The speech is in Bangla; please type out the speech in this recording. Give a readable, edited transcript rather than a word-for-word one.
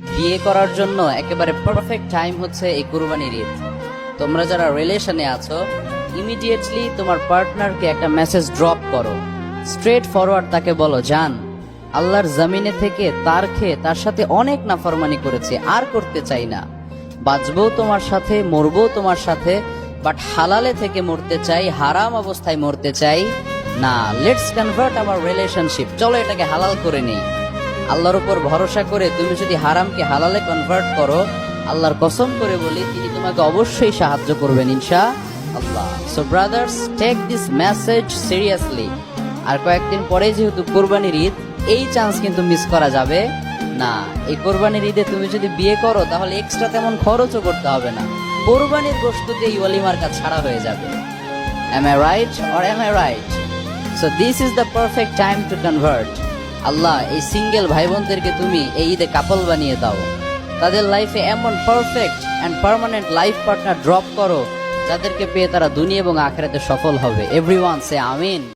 বিয়ে করার জন্য একেবারে পারফেক্ট টাইম হচ্ছে এই কুরবানির ঈদ। তোমরা যারা রিলেশনে আছো, ইমিডিয়েটলি তোমার পার্টনারকে একটা মেসেজ ড্রপ করো, স্ট্রেট ফরওয়ার্ড তাকে বলো, জান, আল্লাহর জমিনে থেকে তার খেয়ে তার সাথে অনেক নাফরমানি করেছে, আর করতে চাই না। বাঁচবও তোমার সাথে, মরবও তোমার সাথে, বাট হালালে থেকে মরতে চাই, হারাম অবস্থায় মরতে চাই না। লেটস কনভার্ট আওয়ার রিলেশনশিপ, চলো এটাকে হালাল করে নেই। আল্লাহর উপর ভরসা করে তুমি যদি হারামকে হালালে কনভার্ট করো, আল্লাহর কসম করে বলি, তিনি তোমাকে অবশ্যই সাহায্য করবেন ইনশাআল্লাহ। So brothers, take this message seriously. আর কয়েকদিন পরে যেহেতু কোরবানির ঈদ, এই চান্স কিন্তু মিস করা যাবে না। এই কোরবানির ঈদে তুমি যদি বিয়ে করো, তাহলে এক্সট্রা তেমন খরচও করতে হবে না। কোরবানির গোশত দিয়ে এই ওয়ালিমার কাজ ছাড়া হয়ে যাবে। Am I right or am I right? So this is the perfect time to convert. আল্লাহ এই সিঙ্গেল ভাই বোনদেরকে তুমি এই ঈদে কাপল বানিয়ে দাও। তাদের লাইফে এমন perfect and permanent life partner drop করো, যাদেরকে পেয়ে তারা দুনিয়া এবং আখিরাতে সফল হবে। এভরিওয়ান সে আমিন।